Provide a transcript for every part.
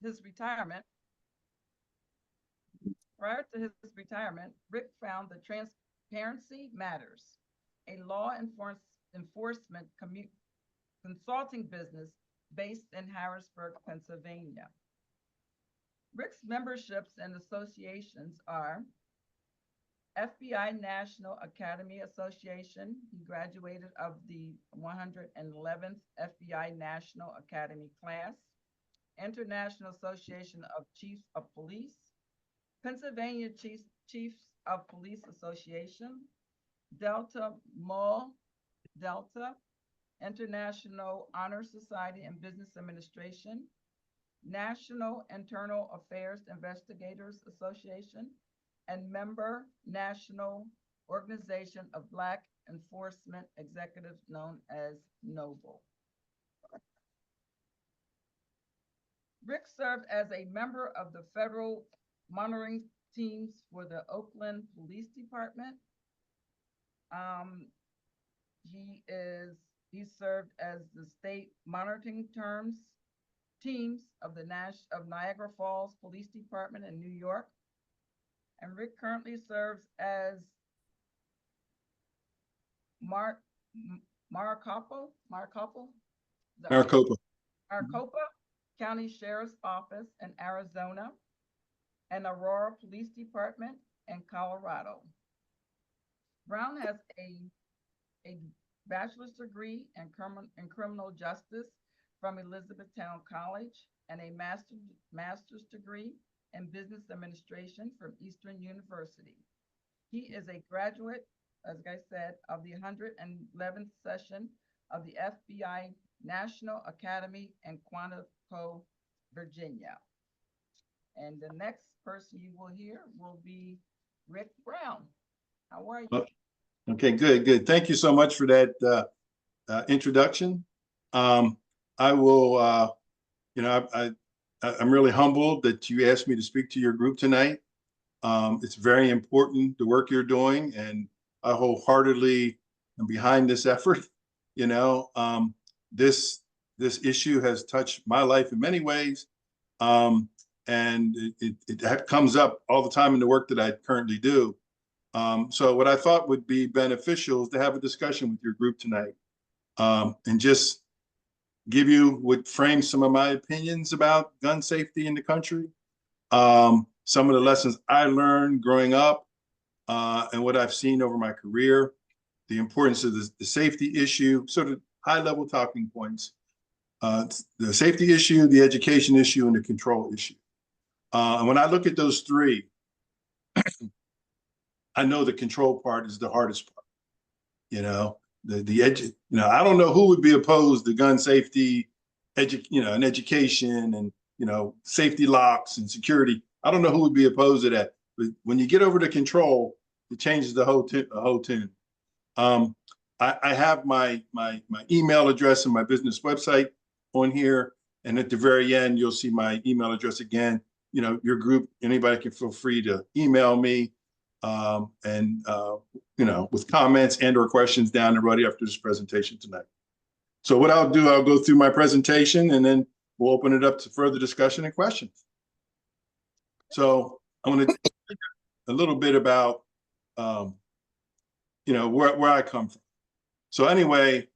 his retirement, prior to his retirement, Rick found the Transparency Matters, a law enforcement consulting business based in Harrisburg, Pennsylvania. Rick's memberships and associations are FBI National Academy Association. He graduated of the 111th FBI National Academy class. International Association of Chiefs of Police, Pennsylvania Chiefs of Police Association, Delta Mu Delta, International Honor Society and Business Administration, National Internal Affairs Investigators Association, and member National Organization of Black Enforcement Executives known as NOBLE. Rick served as a member of the federal monitoring teams for the Oakland Police Department. He served as the state monitoring teams of the Niagara Falls Police Department in New York. And Rick currently serves as Maricopa County Sheriff's Office in Arizona and Aurora Police Department in Colorado. Brown has a bachelor's degree in criminal justice from Elizabethtown College and a master's degree in business administration from Eastern University. He is a graduate, as I said, of the 111th session of the FBI National Academy in Quantico, Virginia. And the next person you will hear will be Rick Brown. How are you? Okay, good. Thank you so much for that introduction. I will, I'm really humbled that you asked me to speak to your group tonight. It's very important, the work you're doing, and I wholeheartedly am behind this effort. This issue has touched my life in many ways, and it comes up all the time in the work that I currently do. So what I thought would be beneficial is to have a discussion with your group tonight, and just would frame some of my opinions about gun safety in the country, some of the lessons I learned growing up, and what I've seen over my career, the importance of the safety issue, sort of high-level talking points, the safety issue, the education issue, and the control issue. And when I look at those three, I know the control part is the hardest part. I don't know who would be opposed to gun safety, and education, and safety locks and security. I don't know who would be opposed to that. But when you get over to control, it changes the whole tune. I have my email address and my business website on here, and at the very end, you'll see my email address again. Your group, anybody can feel free to email me, with comments and or questions down the road after this presentation tonight. So what I'll do, I'll go through my presentation, and then we'll open it up to further discussion and questions. So I'm going to tell you a little bit about, where I come from. So anyway,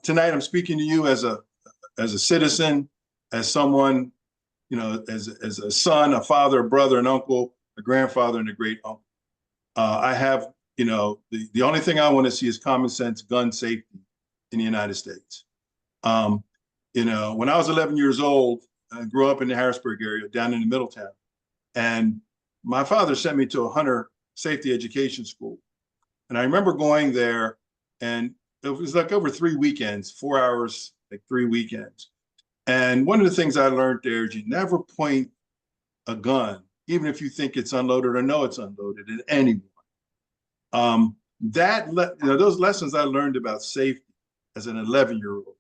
tonight I'm speaking to you as a citizen, as someone, as a son, a father, a brother, an uncle, a grandfather, and a great uncle. I have, the only thing I want to see is common sense gun safety in the United States. When I was 11 years old, I grew up in the Harrisburg area, down in the Middletown. And my father sent me to a hunter safety education school. And I remember going there, and it was like over 3 weekends, 4 hours, like 3 weekends. And one of the things I learned there is you never point a gun, even if you think it's unloaded or know it's unloaded, at anyone. Those lessons I learned about safety as an 11-year-old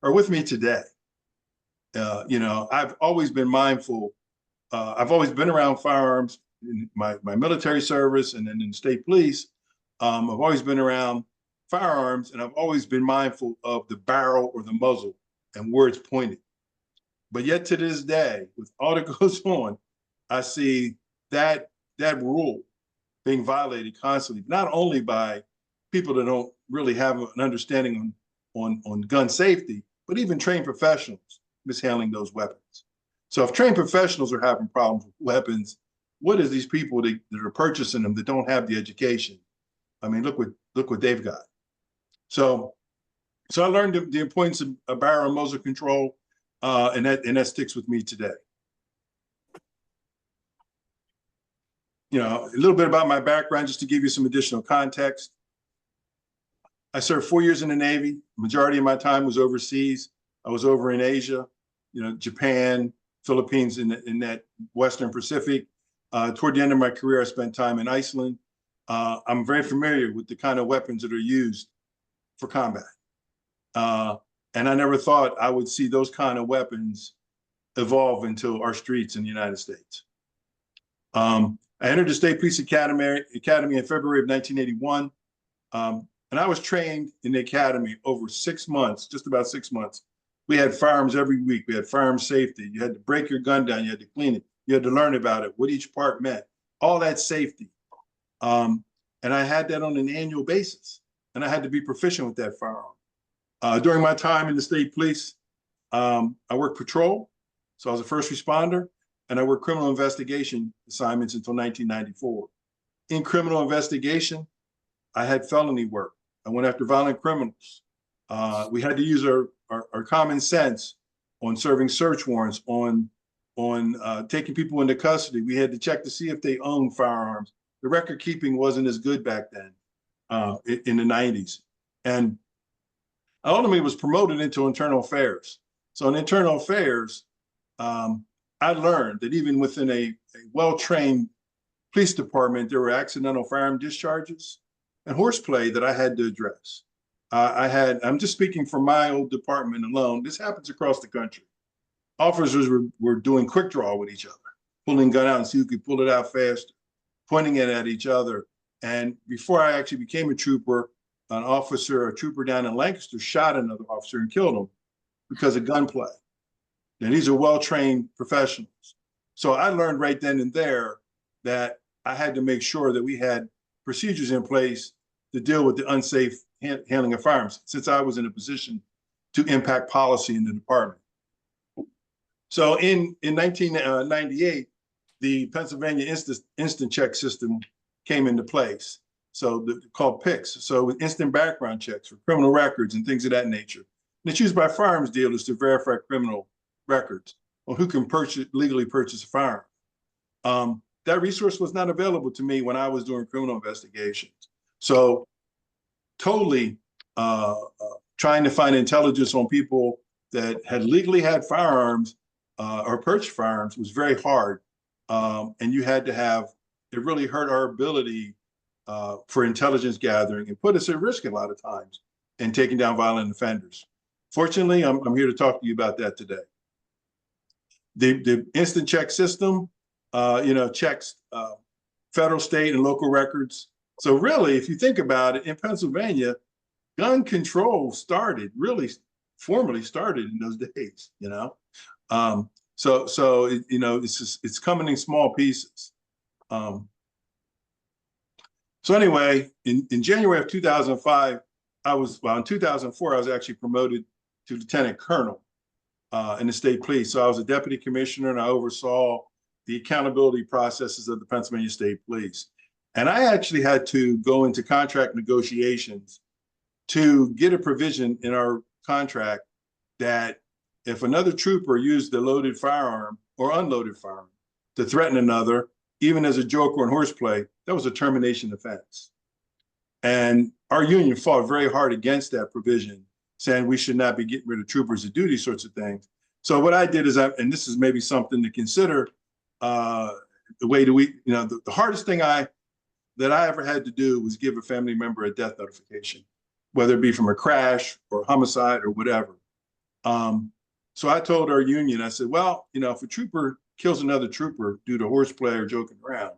are with me today. I've always been mindful. I've always been around firearms in my military service and then in state police. I've always been around firearms, and I've always been mindful of the barrel or the muzzle and where it's pointed. But yet to this day, with all that goes on, I see that rule being violated constantly, not only by people that don't really have an understanding on gun safety, but even trained professionals mishandling those weapons. So if trained professionals are having problems with weapons, what is these people that are purchasing them that don't have the education? I mean, look what they've got. So I learned the importance of barrel and muzzle control, and that sticks with me today. You know, a little bit about my background, just to give you some additional context. I served 4 years in the Navy. Majority of my time was overseas. I was over in Asia, you know, Japan, Philippines, in that Western Pacific. Toward the end of my career, I spent time in Iceland. I'm very familiar with the kind of weapons that are used for combat. And I never thought I would see those kind of weapons evolve into our streets in the United States. I entered the State Police Academy in February of 1981. And I was trained in the academy over 6 months, just about 6 months. We had firearms every week. We had firearms safety. You had to break your gun down. You had to clean it. You had to learn about it, what each part meant, all that safety. And I had that on an annual basis. And I had to be proficient with that firearm. During my time in the state police, I worked patrol. So I was a first responder, and I worked criminal investigation assignments until 1994. In criminal investigation, I had felony work. I went after violent criminals. We had to use our common sense on serving search warrants, on taking people into custody. We had to check to see if they owned firearms. The record keeping wasn't as good back then in the 90s. And I ultimately was promoted into internal affairs. So in internal affairs, I learned that even within a well-trained police department, there were accidental firearm discharges and horseplay that I had to address. I'm just speaking from my old department alone. This happens across the country. Officers were doing quick draw with each other, pulling gun out and see who could pull it out faster, pointing it at each other. And before I actually became a trooper, a trooper down in Lancaster shot another officer and killed him because of gunplay. And these are well-trained professionals. So I learned right then and there that I had to make sure that we had procedures in place to deal with the unsafe handling of firearms, since I was in a position to impact policy in the department. So in 1998, the Pennsylvania instant check system came into place. So called PICS. So with instant background checks for criminal records and things of that nature. And it's used by firearms dealers to verify criminal records on who can legally purchase a firearm. That resource was not available to me when I was doing criminal investigations. So totally trying to find intelligence on people that had legally had firearms or purchased firearms was very hard. And you had to have, it really hurt our ability for intelligence gathering and put us at risk a lot of times in taking down violent offenders. Fortunately, I'm here to talk to you about that today. The instant check system, checks federal, state, and local records. So really, if you think about it, in Pennsylvania, gun control formally started in those days, it's coming in small pieces. So anyway, in January of 2005, in 2004, I was actually promoted to lieutenant colonel in the state police. So I was a deputy commissioner, and I oversaw the accountability processes of the Pennsylvania State Police. And I actually had to go into contract negotiations to get a provision in our contract that if another trooper used a loaded firearm or unloaded firearm to threaten another, even as a joke or in horseplay, that was a termination offense. And our union fought very hard against that provision, saying we should not be getting rid of troopers to do these sorts of things. So what I did is, and this is maybe something to consider, the hardest thing that I ever had to do was give a family member a death notification, whether it be from a crash or homicide or whatever. So I told our union, I said, well, if a trooper kills another trooper due to horseplay or joking around,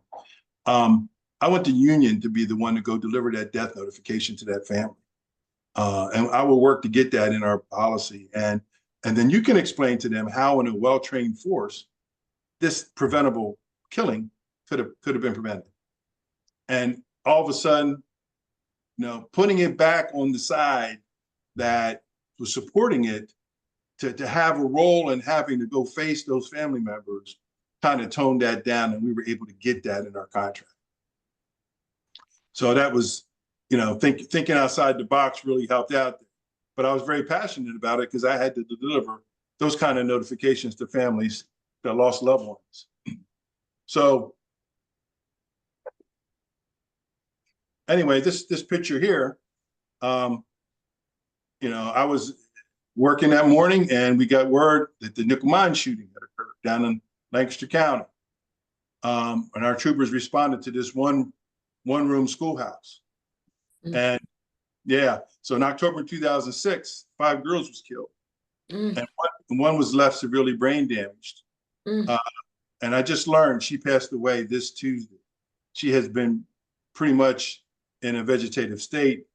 I want the union to be the one to go deliver that death notification to that family. And I will work to get that in our policy. And And then you can explain to them how in a well-trained force, this preventable killing could have been prevented. And all of a sudden, putting it back on the side that was supporting it, to have a role in having to go face those family members kind of toned that down, and we were able to get that in our contract. So that was, thinking outside the box really helped out. But I was very passionate about it because I had to deliver those kind of notifications to families that lost loved ones. So anyway, this picture here, I was working that morning and we got word that the nickel mine shooting had occurred down in Lancaster County. And our troopers responded to this one-room schoolhouse. And yeah, so in October 2006, 5 girls was killed. And one was left severely brain damaged. And I just learned she passed away this Tuesday. She has been pretty much in a vegetative state,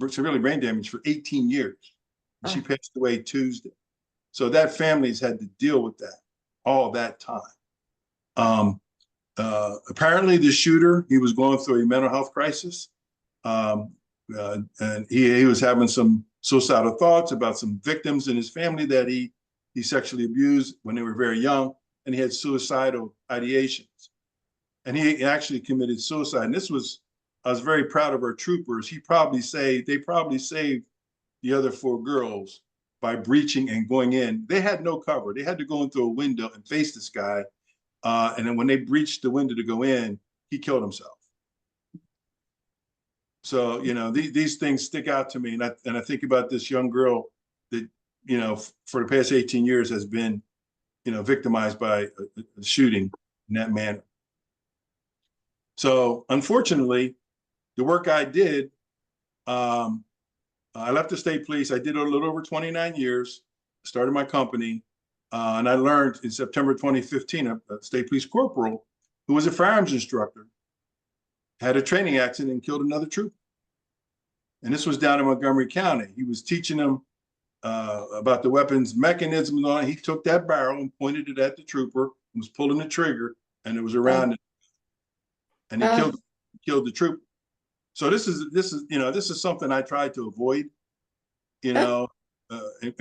severely brain damaged for 18 years. And she passed away Tuesday. So that family's had to deal with that all that time. Apparently the shooter, he was going through a mental health crisis. And he was having some suicidal thoughts about some victims in his family that he sexually abused when they were very young, and he had suicidal ideations. And he actually committed suicide. And I was very proud of our troopers. They probably saved the other 4 girls by breaching and going in. They had no cover. They had to go in through a window and face this guy. And then when they breached the window to go in, he killed himself. So, these things stick out to me. And I think about this young girl that, for the past 18 years has been, victimized by a shooting in that manner. So unfortunately, the work I did, I left the state police. I did a little over 29 years, started my company. And I learned in September 2015, a state police corporal who was a firearms instructor had a training accident and killed another trooper. And this was down in Montgomery County. He was teaching them about the weapons mechanisms on it. He took that barrel and pointed it at the trooper and was pulling the trigger, and it was around it. And he killed the trooper. So this is something I tried to avoid, and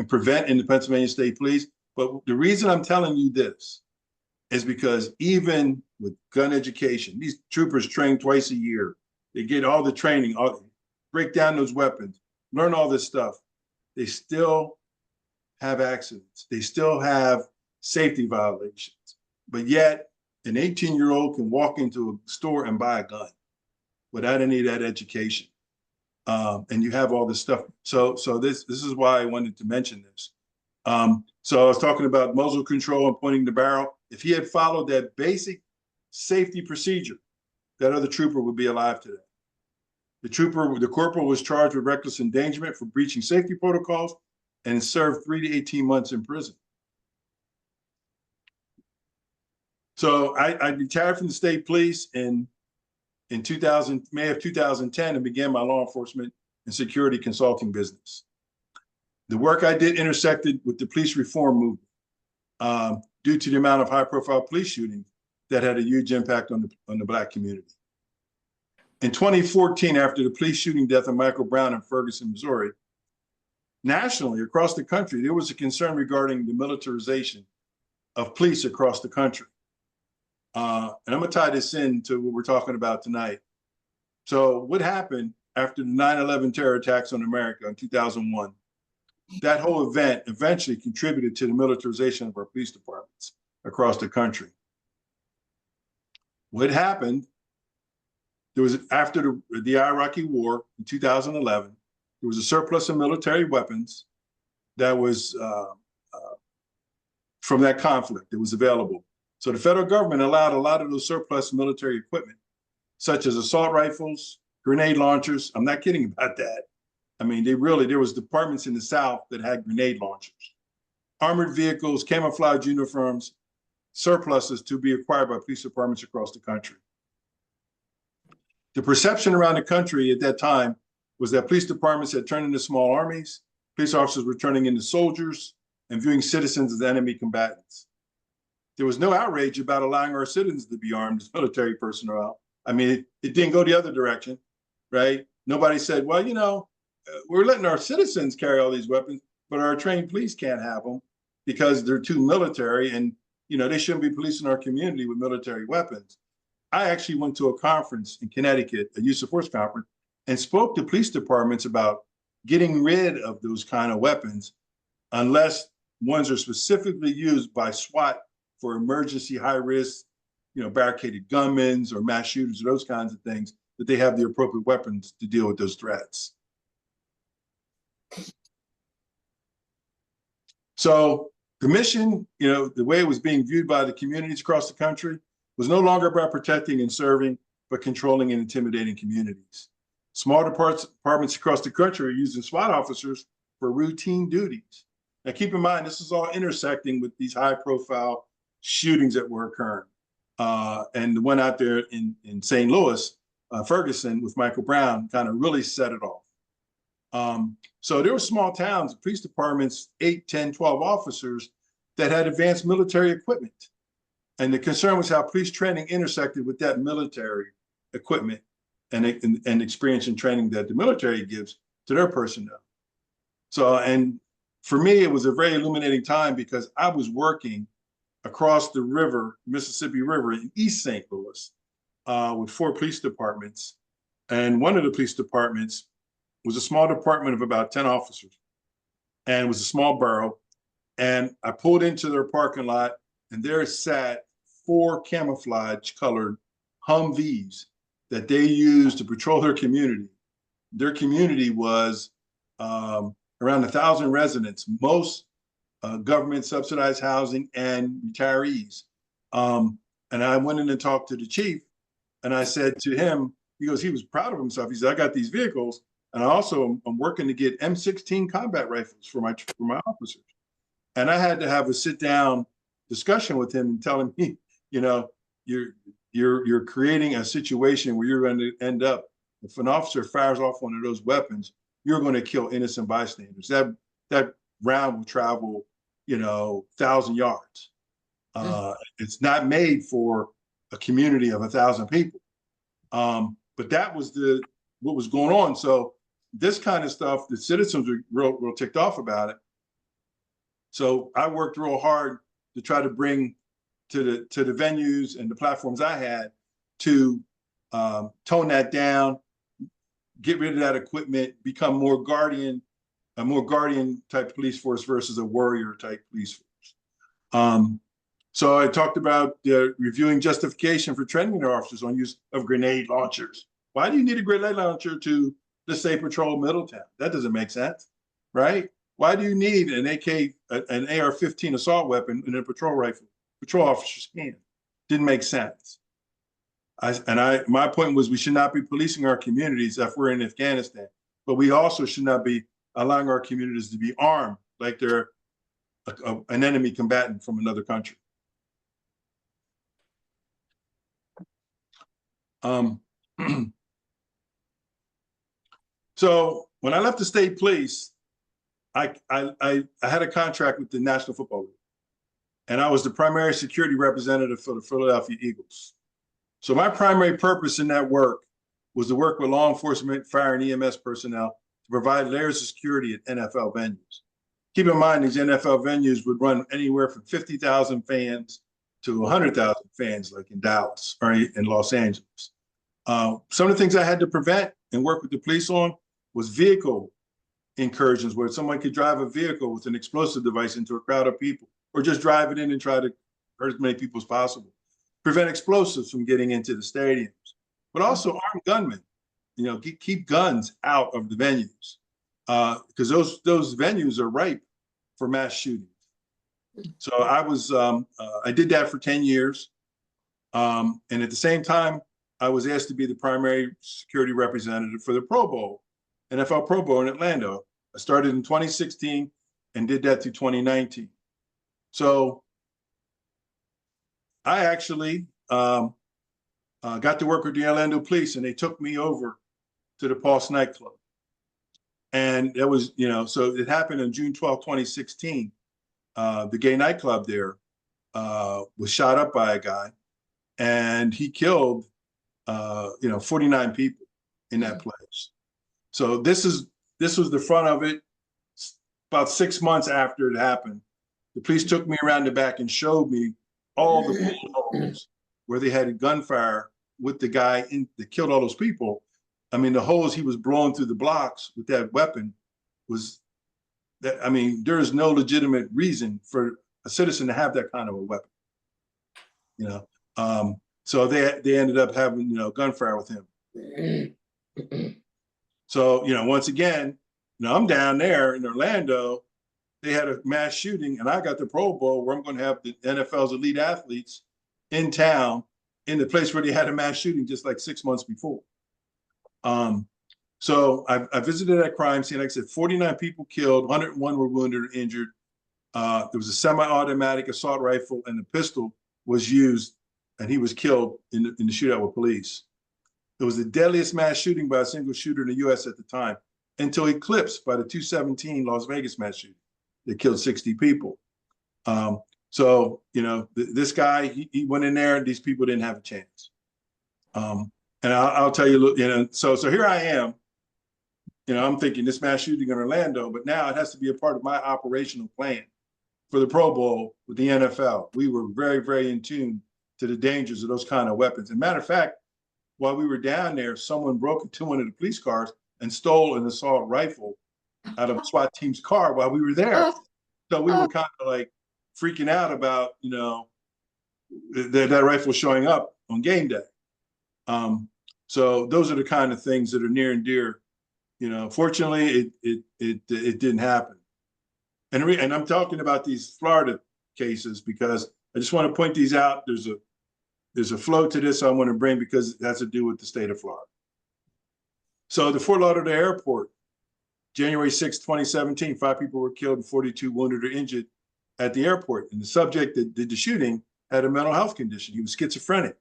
prevent in the Pennsylvania State Police. But the reason I'm telling you this is because even with gun education, these troopers train twice a year. They get all the training, break down those weapons, learn all this stuff. They still have accidents. They still have safety violations. But yet an 18-year-old can walk into a store and buy a gun without any of that education. And you have all this stuff. So this is why I wanted to mention this. So I was talking about muzzle control and pointing the barrel. If he had followed that basic safety procedure, that other trooper would be alive today. The corporal was charged with reckless endangerment for breaching safety protocols and served 3 to 18 months in prison. So I retired from the state police in May of 2010 and began my law enforcement and security consulting business. The work I did intersected with the police reform movement due to the amount of high-profile police shootings that had a huge impact on the Black community. In 2014, after the police shooting death of Michael Brown in Ferguson, Missouri, nationally, across the country, there was a concern regarding the militarization of police across the country. And I'm gonna tie this into what we're talking about tonight. So what happened after the 9/11 terror attacks on America in 2001? That whole event eventually contributed to the militarization of our police departments across the country. What happened, there was, after the Iraqi war in 2011, there was a surplus of military weapons that was from that conflict that was available. So the federal government allowed a lot of those surplus military equipment, such as assault rifles, grenade launchers. I'm not kidding about that. I mean, there was departments in the South that had grenade launchers, armored vehicles, camouflage uniforms, surpluses to be acquired by police departments across the country. The perception around the country at that time was that police departments had turned into small armies police officers were turning into soldiers and viewing citizens as enemy combatants. There was no outrage about allowing our citizens to be armed as military personnel. I mean, it didn't go the other direction, right? Nobody said, well, you know, we're letting our citizens carry all these weapons, but our trained police can't have them because they're too military, and you know they shouldn't be policing our community with military weapons. I actually went to a conference in Connecticut, a use of force conference, and spoke to police departments about getting rid of those kind of weapons unless ones are specifically used by SWAT for emergency high risk, you know, barricaded gunmen or mass shooters or those kinds of things, that they have the appropriate weapons to deal with those threats. So the mission, you know, the way it was being viewed by the communities across the country was no longer about protecting and serving, but controlling and intimidating communities. Small departments across the country are using SWAT officers for routine duties. Now keep in mind, this is all intersecting with these high profile shootings that were occurring. And the one out there in St. Louis, Ferguson with Michael Brown kind of really set it off. So there were small towns, police departments, 8, 10, 12 officers that had advanced military equipment. And the concern was how police training intersected with that military equipment and experience and training that the military gives to their personnel. So, and for me, it was a very illuminating time because I was working across the river, Mississippi River in East St. Louis with 4 police departments. And one of the police departments was a small department of about 10 officers, and it was a small borough. And I pulled into their parking lot, and there sat 4 camouflage colored Humvees that they used to patrol their community. Their community was around 1,000 residents, most government subsidized housing and retirees. And I went in and talked to the chief, and I said to him, he was proud of himself. He said, I got these vehicles, and I also am working to get M16 combat rifles for my officers. And I had to have a sit down discussion with him and tell him, you know, you're creating a situation where you're going to end up, if an officer fires off one of those weapons, you're going to kill innocent bystanders. That round will travel, you know, 1,000 yards. It's not made for a community of 1,000 people. But that was what was going on. So this kind of stuff, the citizens were real ticked off about it. So I worked real hard to try to bring to the venues and the platforms I had to tone that down, get rid of that equipment, become a more guardian type police force versus a warrior type police force. So I talked about reviewing justification for training their officers on use of grenade launchers. Why do you need a grenade launcher to, let's say, patrol Middletown? That doesn't make sense, right? Why do you need an AR-15 assault weapon in a patrol officer's hand? Didn't make sense. My point was we should not be policing our communities if we're in Afghanistan, but we also should not be allowing our communities to be armed like they're an enemy combatant from another country. So when I left the state police, I had a contract with the National Football League, and I was the primary security representative for the Philadelphia Eagles. So my primary purpose in that work was to work with law enforcement, fire, and EMS personnel to provide layers of security at NFL venues. Keep in mind, these NFL venues would run anywhere from 50,000 fans to 100,000 fans, like in Dallas or in Los Angeles. Some of the things I had to prevent and work with the police on was vehicle incursions, where someone could drive a vehicle with an explosive device into a crowd of people, or just drive it in and try to hurt as many people as possible. Prevent explosives from getting into the stadiums, but also armed gunmen. You know, keep guns out of the venues because those venues are ripe for mass shootings. So I did that for 10 years. And at the same time, I was asked to be the primary security representative for the Pro Bowl, NFL Pro Bowl in Atlanta. I started in 2016 and did that through 2019. So I actually got to work with the Orlando Police, and they took me over to the Pulse nightclub. And that was, so it happened on June 12th, 2016. The gay nightclub there was shot up by a guy, and he killed, 49 people in that place. So this was the front of it. About 6 months after it happened, the police took me around the back and showed me all the holes where they had gunfire with the guy that killed all those people. I mean, the holes he was blowing through the blocks with that weapon was that, I mean, there is no legitimate reason for a citizen to have that kind of a weapon, So they ended up having, gunfire with him. So, once again, I'm down there in Orlando. They had a mass shooting, and I got the Pro Bowl where I'm going to have the NFL's elite athletes in town in the place where they had a mass shooting just like 6 months before. So I visited that crime scene. Like I said, 49 people killed, 101 were wounded or injured. There was a semi-automatic assault rifle, and the pistol was used, and he was killed in the shootout with police. It was the deadliest mass shooting by a single shooter in the U.S. at the time, until eclipsed by the 2/17 Las Vegas mass shooting that killed 60 people. So, this guy, he went in there, and these people didn't have a chance. And I'll tell you, so here I am, I'm thinking this mass shooting in Orlando, but now it has to be a part of my operational plan for the Pro Bowl with the NFL. We were very, very in tune to the dangers of those kind of weapons. And matter of fact, while we were down there, someone broke into one of the police cars and stole an assault rifle out of a SWAT team's car while we were there. So we were kind of like freaking out about, that rifle showing up on game day. So those are the kind of things that are near and dear. Fortunately, it didn't happen. And I'm talking about these Florida cases because I just want to point these out. There's a flow to this I want to bring because it has to do with the state of Florida. So the Fort Lauderdale Airport, January 6, 2017, 5 people were killed and 42 wounded or injured at the airport. And the subject that did the shooting had a mental health condition. He was schizophrenic.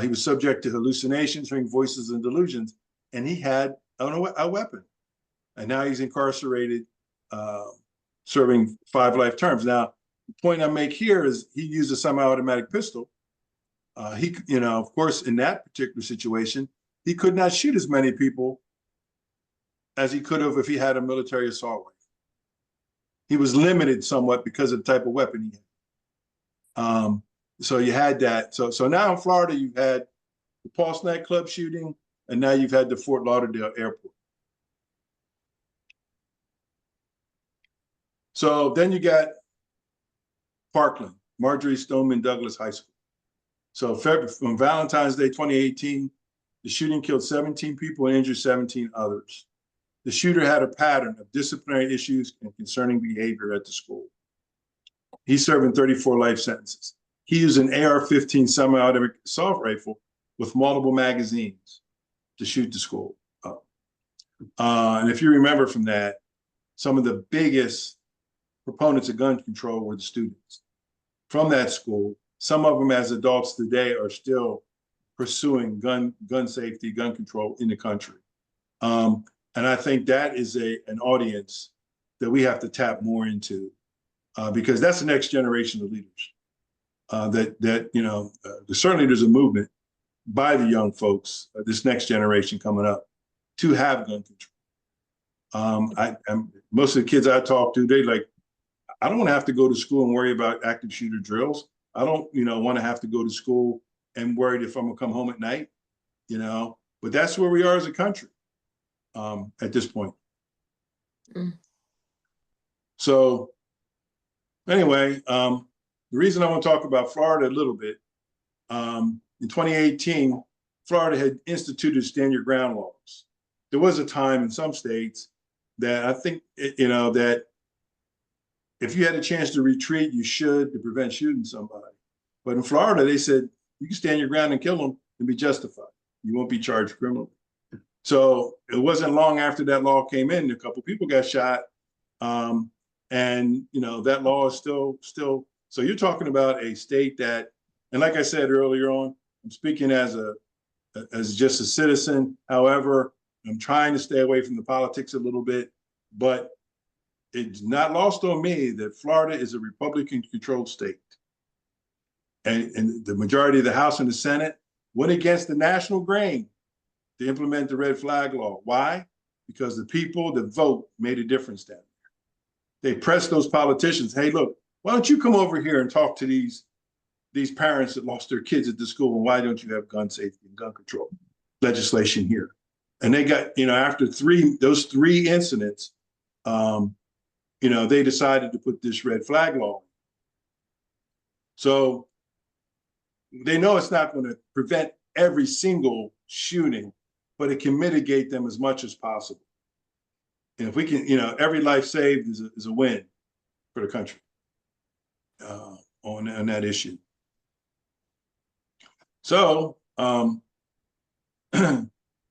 He was subject to hallucinations, hearing voices and delusions, and he had a weapon. And now he's incarcerated, serving 5 life terms. Now, the point I make here is he used a semi-automatic pistol. Of course, in that particular situation, he could not shoot as many people as he could have if he had a military assault rifle. He was limited somewhat because of the type of weapon he had. So you had that. So now in Florida, you've had the Pulse nightclub shooting, and now you've had the Fort Lauderdale Airport. So then you got Parkland, Marjorie Stoneman Douglas High School. So from Valentine's Day 2018, the shooting killed 17 people and injured 17 others. The shooter had a pattern of disciplinary issues and concerning behavior at the school. He's serving 34 life sentences. He used an AR-15 semi-automatic assault rifle with multiple magazines to shoot the school up. And if you remember from that, some of the biggest proponents of gun control were the students from that school. Some of them as adults today are still pursuing gun safety, gun control in the country. And I think that is an audience that we have to tap more into because that's the next generation of leaders. Certainly there's a movement by the young folks, this next generation coming up, to have gun control. Most of the kids I talk to, they like, I don't want to have to go to school and worry about active shooter drills. I don't, want to have to go to school and worried if I'm gonna come home at night, but that's where we are as a country at this point. So anyway, the reason I want to talk about Florida a little bit, in 2018, Florida had instituted stand your ground laws. There was a time in some states that I think, that if you had a chance to retreat, you should to prevent shooting somebody. But in Florida, they said you can stand your ground and kill them and be justified. You won't be charged criminally. So it wasn't long after that law came in, a couple of people got shot. And that law is still, so you're talking about a state that, and like I said earlier on, I'm speaking as just a citizen. However, I'm trying to stay away from the politics a little bit But it's not lost on me that Florida is a Republican-controlled state. And the majority of the House and the Senate went against the national grain to implement the red flag law. Why? Because the people that vote made a difference down there. They pressed those politicians, hey, look, why don't you come over here and talk to these parents that lost their kids at the school, and why don't you have gun safety and gun control legislation here? And they got, after those three incidents, they decided to put this red flag law. So they know it's not going to prevent every single shooting, but it can mitigate them as much as possible. And if we can, every life saved is a win for the country on that issue. So,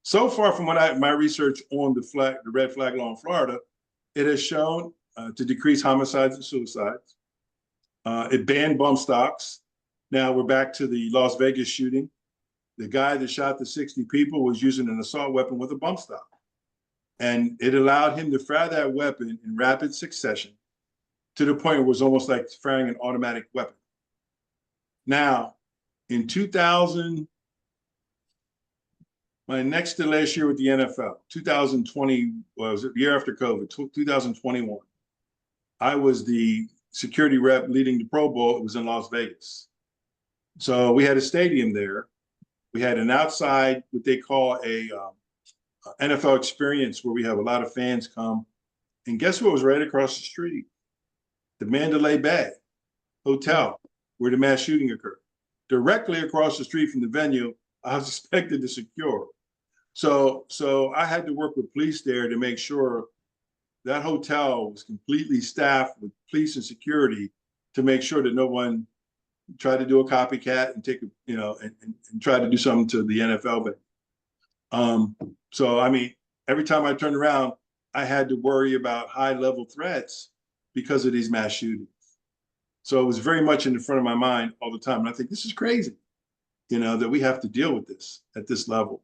so far from my research on the red flag law in Florida, it has shown to decrease homicides and suicides. It banned bump stocks. Now we're back to the Las Vegas shooting. The guy that shot the 60 people was using an assault weapon with a bump stock. And it allowed him to fire that weapon in rapid succession to the point where it was almost like firing an automatic weapon. Now, in 2000, my next to last year with the NFL, 2020, was it the year after COVID, 2021, I was the security rep leading the Pro Bowl. It was in Las Vegas. So we had a stadium there. We had an outside, what they call a NFL experience, where we have a lot of fans come. And guess what was right across the street? The Mandalay Bay Hotel, where the mass shooting occurred. Directly across the street from the venue, I was expected to secure. So I had to work with police there to make sure that hotel was completely staffed with police and security to make sure that no one tried to do a copycat and take and try to do something to the NFL. So I mean, every time I turned around, I had to worry about high-level threats because of these mass shootings. So it was very much in the front of my mind all the time. And I think this is crazy, that we have to deal with this at this level.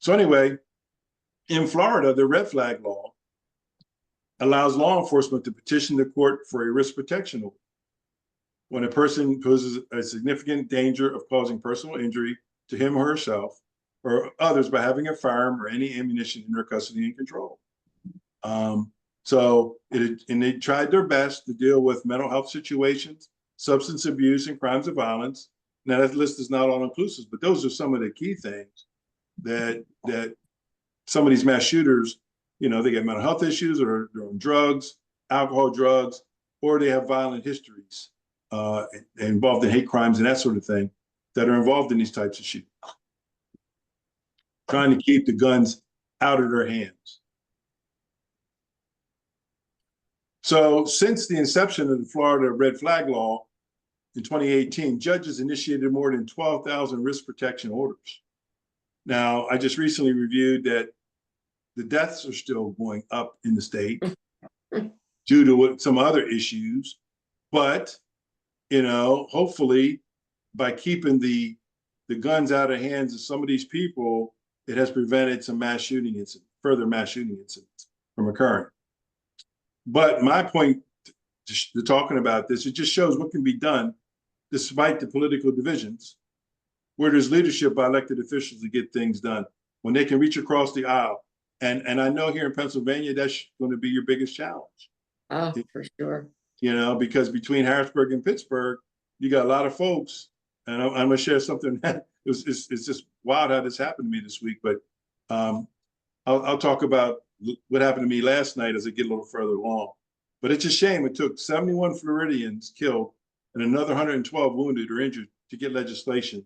So anyway, in Florida, the red flag law allows law enforcement to petition the court for a risk protection order when a person poses a significant danger of causing personal injury to him or herself or others by having a firearm or any ammunition in their custody and control. And they tried their best to deal with mental health situations, substance abuse, and crimes of violence. Now that list is not all inclusive, but those are some of the key things that some of these mass shooters, they get mental health issues, or they're on drugs, alcohol, drugs, or they have violent histories involved in hate crimes and that sort of thing that are involved in these types of shootings. Trying to keep the guns out of their hands. So since the inception of the Florida red flag law in 2018, judges initiated more than 12,000 risk protection orders. Now, I just recently reviewed that the deaths are still going up in the state due to some other issues. But, hopefully by keeping the guns out of the hands of some of these people, it has prevented some further mass shooting incidents from occurring. But my point to talking about this, it just shows what can be done despite the political divisions, where there's leadership by elected officials to get things done, when they can reach across the aisle. And I know here in Pennsylvania, that's going to be your biggest challenge. Oh, for sure. Because between Harrisburg and Pittsburgh, you got a lot of folks, and I'm going to share something that it's just wild how this happened to me this week, but I'll talk about what happened to me last night as I get a little further along. But it's a shame it took 71 Floridians killed and another 112 wounded or injured to get legislation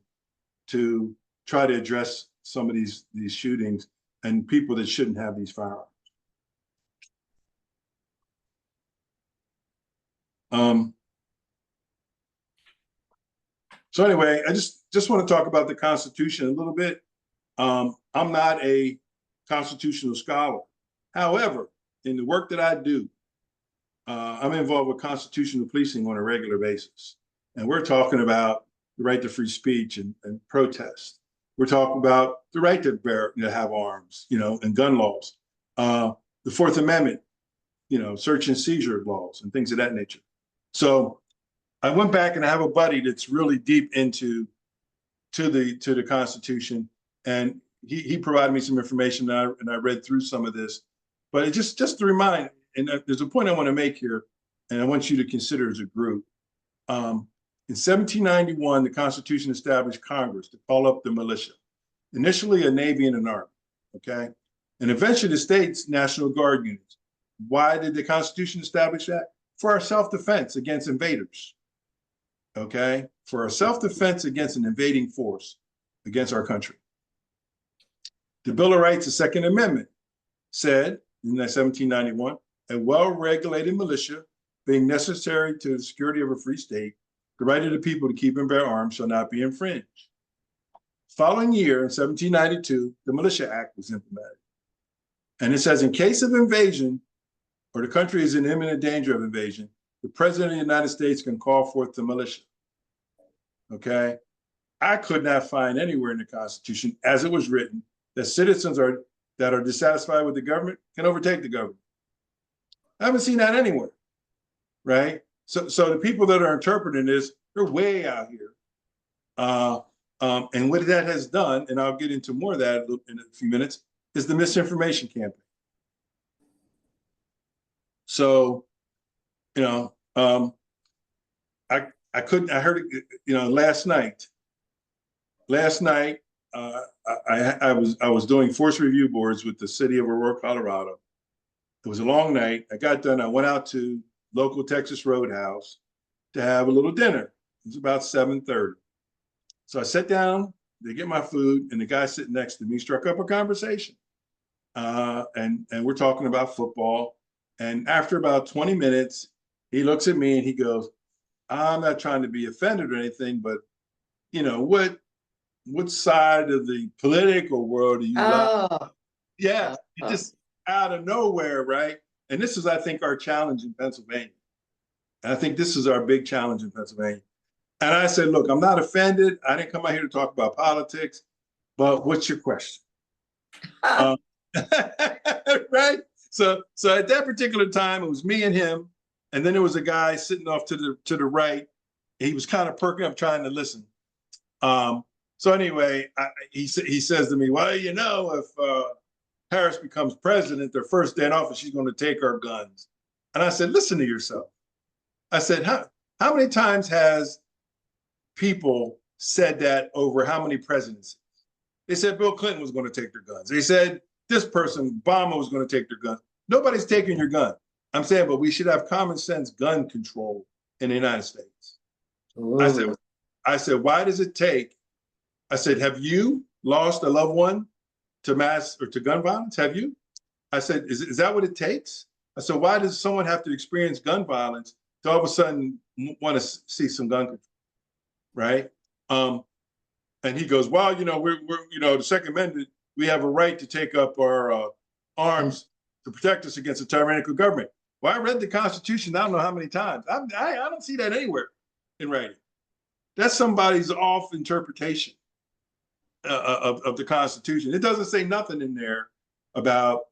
to try to address some of these shootings and people that shouldn't have these firearms. So anyway, I just want to talk about the Constitution a little bit. I'm not a constitutional scholar. However, in the work that I do, I'm involved with constitutional policing on a regular basis. And we're talking about the right to free speech and protest. We're talking about the right to have arms, and gun laws. the Fourth Amendment, search and seizure laws and things of that nature. So I went back and I have a buddy that's really deep into the Constitution, and he provided me some information, and I read through some of this. But it just to remind, and there's a point I want to make here, and I want you to consider as a group. In 1791, the Constitution established Congress to call up the militia, initially a Navy and an Army, okay? And eventually the state's National Guard units. Why did the Constitution establish that? For our self-defense against invaders, okay? For our self-defense against an invading force against our country. The Bill of Rights, the Second Amendment, said in 1791, a well-regulated militia being necessary to the security of a free state, the right of the people to keep and bear arms shall not be infringed. Following year, in 1792, the Militia Act was implemented. And it says, in case of invasion, or the country is in imminent danger of invasion, the President of the United States can call forth the militia. Okay? I could not find anywhere in the Constitution, as it was written, that citizens that are dissatisfied with the government can overtake the government. I haven't seen that anywhere, right? So the people that are interpreting this, they're way out here. And what that has done, and I'll get into more of that in a few minutes, is the misinformation campaign. So, I heard it, last night, I was doing force review boards with the city of Aurora, Colorado. It was a long night. I got done. I went out to local Texas Roadhouse to have a little dinner. It was about 7:30. So I sat down to get my food, and the guy sitting next to me struck up a conversation. And we're talking about football. And after about 20 minutes, he looks at me and he goes, I'm not trying to be offended or anything, but what side of the political world do you like? Yeah, just out of nowhere, right? And this is, I think, our challenge in Pennsylvania. And I think this is our big challenge in Pennsylvania. And I said, look, I'm not offended. I didn't come out here to talk about politics, but what's your question? Right? So at that particular time, it was me and him. And then there was a guy sitting off to the right. He was kind of perking up, trying to listen. So anyway, he says to me, well, if Harris becomes president, their first day in office, she's going to take our guns. And I said, listen to yourself. I said, how many times has people said that over how many presidencies? They said Bill Clinton was going to take their guns. They said this person, Obama, was going to take their guns. Nobody's taking your gun. I'm saying, but we should have common sense gun control in the United States. I said, why does it take? I said, have you lost a loved one to mass or to gun violence? Have you? I said, is that what it takes? I said, why does someone have to experience gun violence to all of a sudden want to see some gun control, right? And he goes, well, we're the Second Amendment, we have a right to take up our arms to protect us against a tyrannical government. Well, I read the Constitution, I don't know how many times. I don't see that anywhere in writing. That's somebody's off interpretation of the Constitution. It doesn't say nothing in there about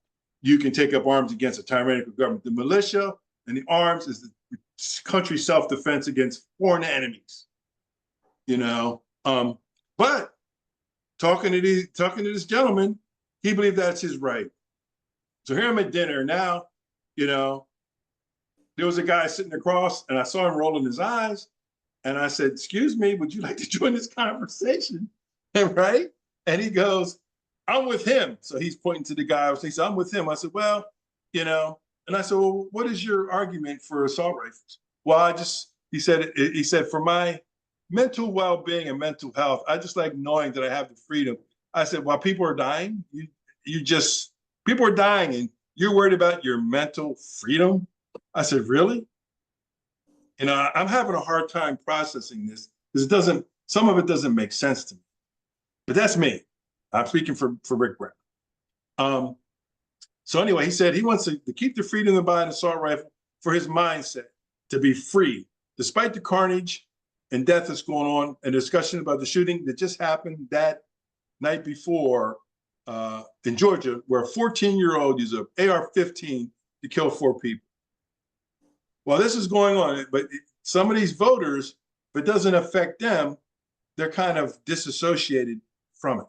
you can take up arms against a tyrannical government. The militia and the arms is the country's self-defense against foreign enemies. But talking to this gentleman, he believed that's his right. So here I'm at dinner now, there was a guy sitting across and I saw him rolling his eyes. And I said, excuse me, would you like to join this conversation? Right? And he goes, I'm with him. So he's pointing to the guy. He said, I'm with him. I said, well, and I said, well, what is your argument for assault rifles? Well, he said, for my mental well-being and mental health, I just like knowing that I have the freedom. I said, while people are dying, people are dying and you're worried about your mental freedom? I said, really? I'm having a hard time processing this because some of it doesn't make sense to me. But that's me. I'm speaking for Rick Brown. So anyway, he said he wants to keep the freedom to buy an assault rifle for his mindset, to be free, despite the carnage and death that's going on, and discussion about the shooting that just happened that night before in Georgia, where a 14-year-old used an AR-15 to kill 4 people. Well, this is going on, but some of these voters, if it doesn't affect them, they're kind of disassociated from it.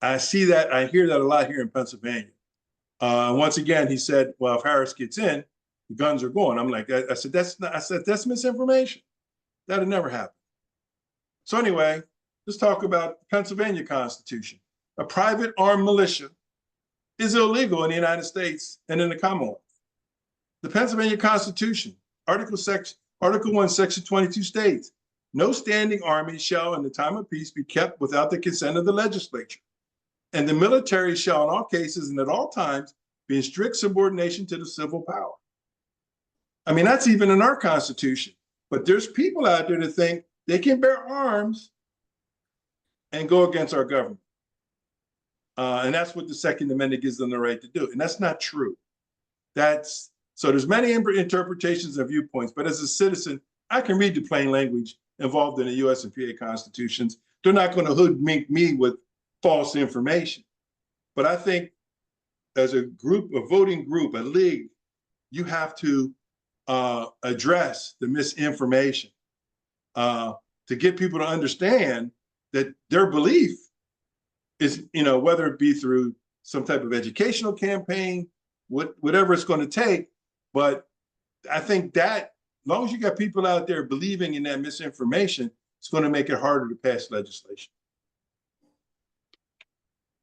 I see that, I hear that a lot here in Pennsylvania. Once again, he said, well, if Harris gets in, the guns are going. I'm like, I said, that's misinformation. That'll never happen. So anyway, let's talk about the Pennsylvania Constitution. A private armed militia is illegal in the United States and in the Commonwealth. The Pennsylvania Constitution, Article 1, Section 22 states, no standing army shall in the time of peace be kept without the consent of the legislature. And the military shall in all cases and at all times be in strict subordination to the civil power. I mean, that's even in our Constitution. But there's people out there that think they can bear arms and go against our government. And that's what the Second Amendment gives them the right to do. And that's not true. So there's many interpretations and viewpoints, but as a citizen, I can read the plain language involved in the US and PA constitutions. They're not going to hoodwink me with false information. But I think as a group, a voting group, a league, you have to address the misinformation to get people to understand that their belief is, whether it be through some type of educational campaign, whatever it's going to take. But I think that as long as you got people out there believing in that misinformation, it's going to make it harder to pass legislation.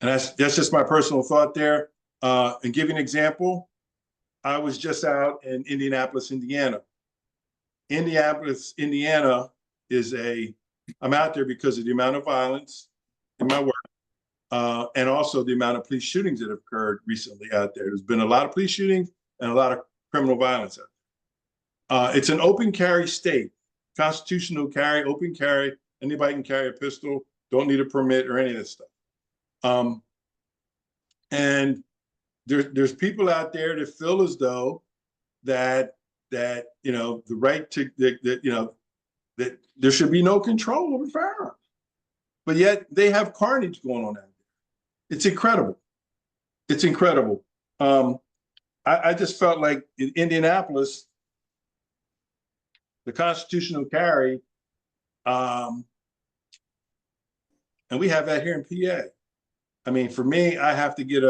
And that's just my personal thought there. And give you an example, I was just out in Indianapolis, Indiana. Indianapolis, Indiana I'm out there because of the amount of violence in my work, and also the amount of police shootings that have occurred recently out there. There's been a lot of police shootings and a lot of criminal violence out there. It's an open carry state, constitutional carry, open carry. Anybody can carry a pistol, don't need a permit or any of this stuff. And there's people out there that feel as though that the right to that there should be no control over firearms, but yet they have carnage going on out there. It's incredible. It's incredible. I just felt like in Indianapolis, the constitutional carry, and we have that here in PA. I mean, for me, I have to get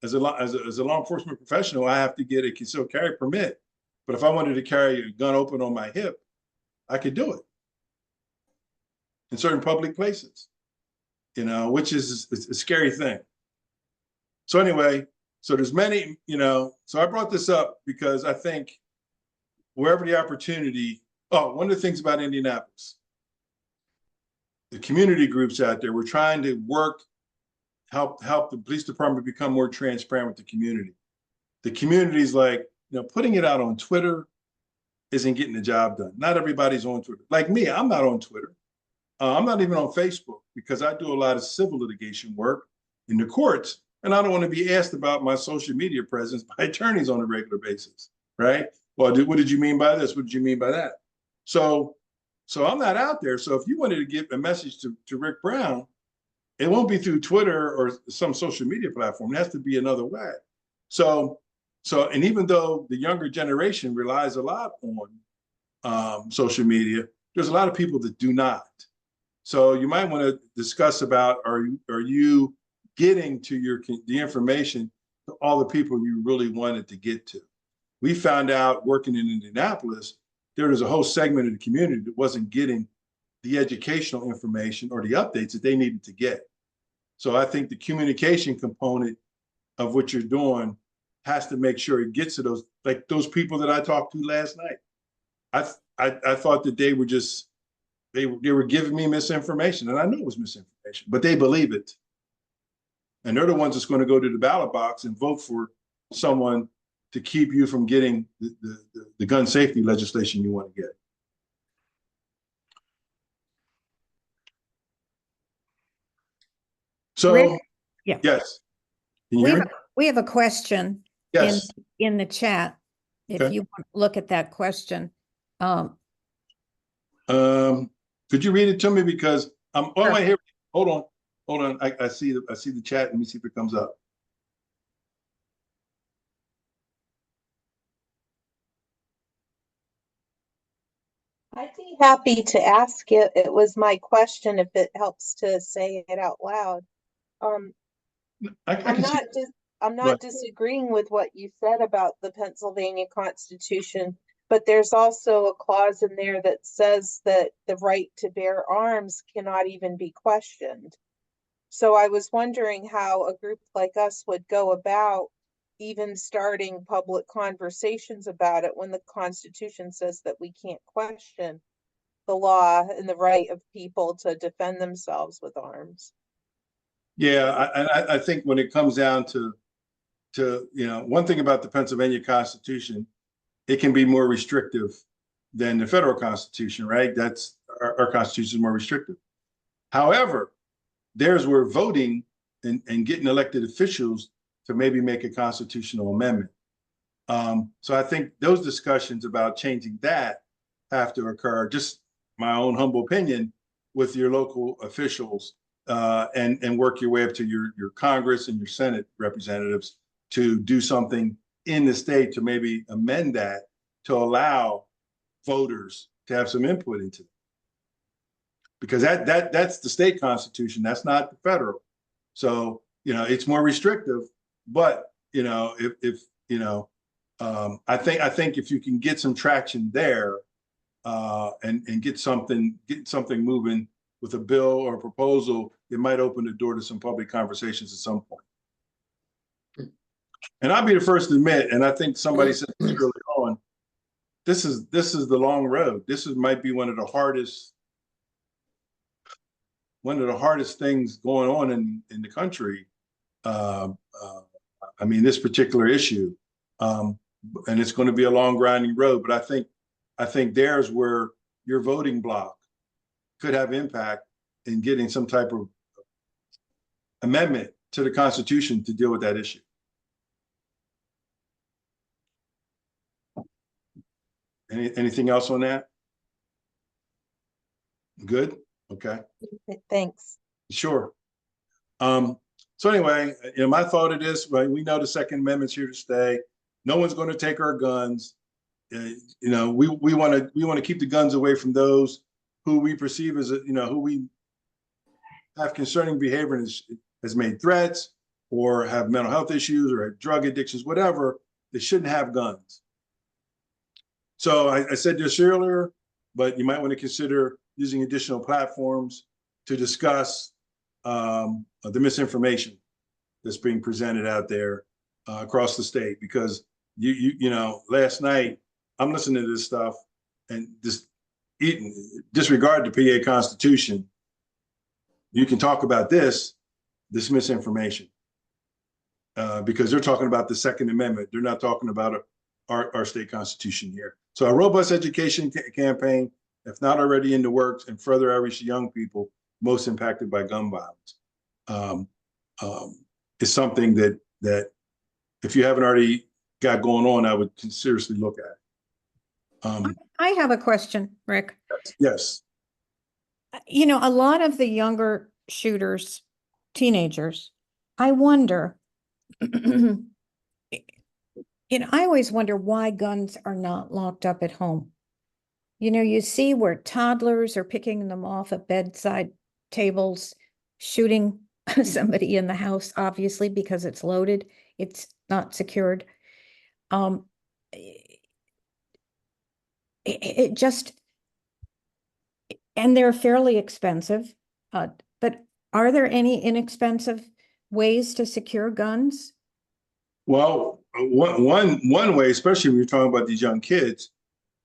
as a law enforcement professional, I have to get a concealed carry permit. But if I wanted to carry a gun open on my hip, I could do it in certain public places, which is a scary thing. So anyway, so there's many, so I brought this up because I think wherever the opportunity, one of the things about Indianapolis, the community groups out there, we're trying to help the police department become more transparent with the community. The community's like, putting it out on Twitter isn't getting the job done. Not everybody's on Twitter. Like me, I'm not on Twitter. I'm not even on Facebook because I do a lot of civil litigation work in the courts, and I don't want to be asked about my social media presence by attorneys on a regular basis, right? Well, what did you mean by this? What did you mean by that? So I'm not out there. So if you wanted to give a message to Rick Brown, it won't be through Twitter or some social media platform. It has to be another way. So, and even though the younger generation relies a lot on social media, there's a lot of people that do not. So you might want to discuss about, are you getting to the information to all the people you really wanted to get to? We found out working in Indianapolis, there was a whole segment of the community that wasn't getting the educational information or the updates that they needed to get. So I think the communication component of what you're doing has to make sure it gets to those people that I talked to last night. I thought that they were just, they were giving me misinformation, and I knew it was misinformation, but they believe it. And they're the ones that's going to go to the ballot box and vote for someone to keep you from getting the gun safety legislation you want to get. So, Rick? Yeah. Yes. Can you hear me? We have a question Yes. in the chat. If Okay. you want to look at that question. Could you read it to me? Because I'm on my here. Hold on. hold on. I see the chat. Let me see if it comes up. I'd be happy to ask it. It was my question if it helps to say it out loud. I I'm can see. not disagreeing with what you said about the Pennsylvania Constitution, but there's also a clause in there that says that the right to bear arms cannot even be questioned. So I was wondering how a group like us would go about even starting public conversations about it when the Constitution says that we can't question the law and the right of people to defend themselves with arms. Yeah, I think when it comes down to one thing about the Pennsylvania Constitution, it can be more restrictive than the federal Constitution, right? That's our Constitution is more restrictive. However, there's where voting and getting elected officials to maybe make a constitutional amendment. So I think those discussions about changing that have to occur, just my own humble opinion, with your local officials and work your way up to your Congress and your Senate representatives to do something in the state to maybe amend that to allow voters to have some input into it. Because that's the state constitution, that's not the federal. So, it's more restrictive, but if I think if you can get some traction there and get something moving with a bill or a proposal, it might open the door to some public conversations at some point. And I'll be the first to admit, and I think somebody said this early on, this is the long road. Might be one of the hardest things going on in the country. I mean, this particular issue, and it's going to be a long grinding road. But I think there's where your voting block could have impact in getting some type of amendment to the Constitution to deal with that issue. Anything else on that? Good. Okay. Thanks. Sure. So anyway, my thought of this, right? We know the Second Amendment's here to stay. No one's going to take our guns. We want to keep the guns away from those who we perceive as who we have concerning behavior and has made threats or have mental health issues or have drug addictions, whatever. They shouldn't have guns. So I said this earlier, but you might want to consider using additional platforms to discuss the misinformation that's being presented out there across the state. Because last night I'm listening to this stuff and disregard the PA Constitution. You can talk about this misinformation because they're talking about the Second Amendment. They're not talking about our state constitution here. So a robust education campaign, if not already in the works, and further outreach to young people most impacted by gun violence, is something that if you haven't already got going on, I would seriously look at. I have a question, Rick. Yes. A lot of the younger shooters, teenagers, I wonder, I always wonder why guns are not locked up at home. You see where toddlers are picking them off at bedside tables, shooting somebody in the house, obviously, because it's loaded. It's not secured. It just, and they're fairly expensive. But are there any inexpensive ways to secure guns? Well, one way, especially when you're talking about these young kids,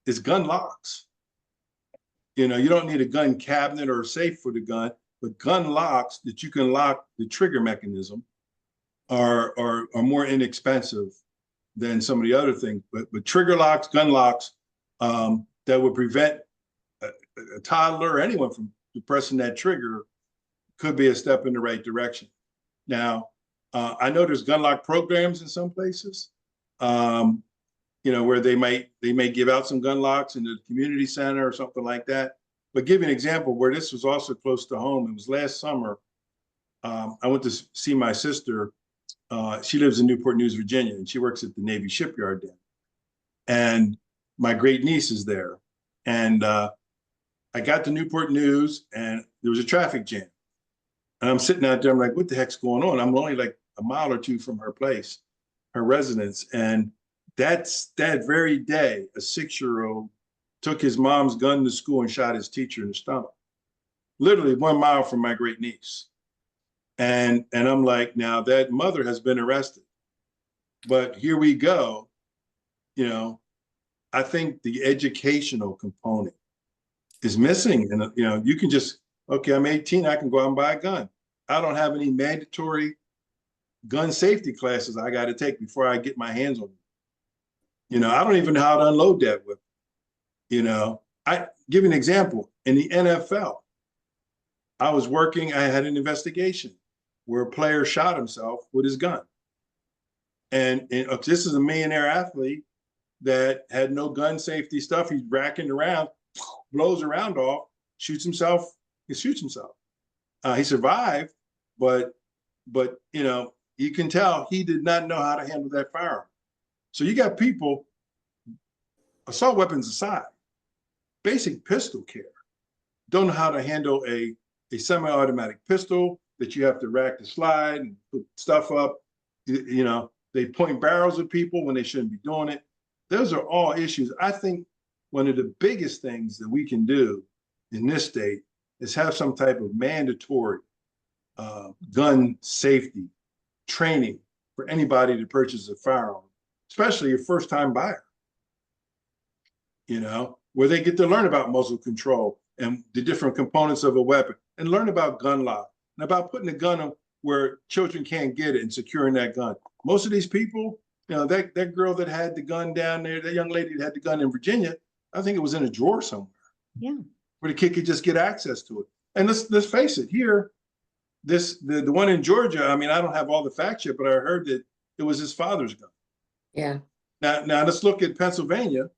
is gun locks. You don't need a gun cabinet or a safe for the gun, but gun locks that you can lock the trigger mechanism are more inexpensive than some of the other things. But trigger locks, gun locks, that would prevent a toddler or anyone from pressing that trigger could be a step in the right direction. Now, I know there's gun lock programs in some places, where they may give out some gun locks in the community center or something like that. But give you an example where this was also close to home. It was last summer. I went to see my sister. She lives in Newport News, Virginia, and she works at the Navy shipyard there. And my great niece is there. And I got to Newport News and there was a traffic jam. And I'm sitting out there, I'm like, what the heck's going on? I'm only like a mile or two from her place, her residence. And that very day, a 6-year-old took his mom's gun to school and shot his teacher in the stomach. Literally 1 mile from my great niece. And I'm like, now that mother has been arrested. But here we go. You know, I think the educational component is missing. And, you know, you can just, okay, I'm 18, I can go out and buy a gun. I don't have any mandatory gun safety classes I got to take before I get my hands on them. You know, I don't even know how to unload that weapon. You know, I give you an example. In the NFL, I was working, I had an investigation where a player shot himself with his gun. And this is a millionaire athlete that had no gun safety stuff. He's racking around, blows a round off, shoots himself. He shoots himself. He survived, but you know, you can tell he did not know how to handle that firearm. So you got people, assault weapons aside, basic pistol care, don't know how to handle a semi-automatic pistol that you have to rack the slide and put stuff up. You know, they point barrels at people when they shouldn't be doing it. Those are all issues. I think one of the biggest things that we can do in this state is have some type of mandatory gun safety training for anybody to purchase a firearm, especially a first-time buyer. You know, where they get to learn about muzzle control and the different components of a weapon and learn about gun lock and about putting a gun where children can't get it and securing that gun. Most of these people, you know, that girl that had the gun down there, that young lady that had the gun in Virginia, I think it was in a drawer somewhere. Yeah. Where the kid could just get access to it. And let's face it, here, the one in Georgia, I mean, I don't have all the facts yet, but I heard that it was his father's gun. Yeah. Now let's look at Pennsylvania.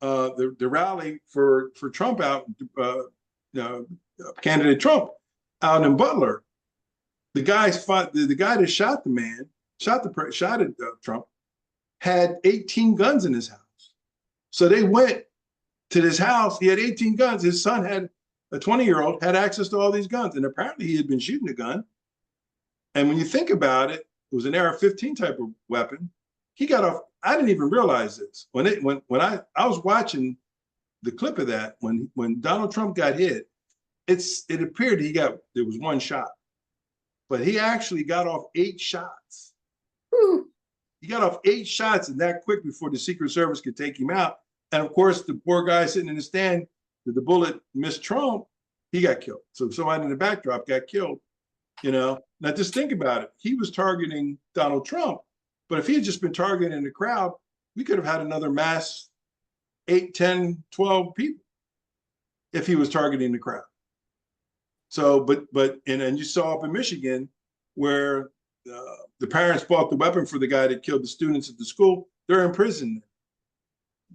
The rally for Trump out, candidate Trump out in Butler. The guy that shot the man, shot at Trump, had 18 guns in his house. So they went to this house. He had 18 guns. His son had a 20-year-old had access to all these guns, and apparently he had been shooting a gun. And when you think about it, it was an AR-15 type of weapon. He got off. I didn't even realize this when I was watching the clip of that when Donald Trump got hit. It appeared there was one shot, but he actually got off 8 shots. Whew. He got off 8 shots and that quick before the Secret Service could take him out. And of course, the poor guy sitting in the stand, the bullet missed Trump, he got killed. So somebody in the backdrop got killed. You know, now just think about it. He was targeting Donald Trump, but if he had just been targeting the crowd, we could have had another mass 8, 10, 12 people if he was targeting the crowd. So, and you saw up in Michigan where the parents bought the weapon for the guy that killed the students at the school. They're in prison.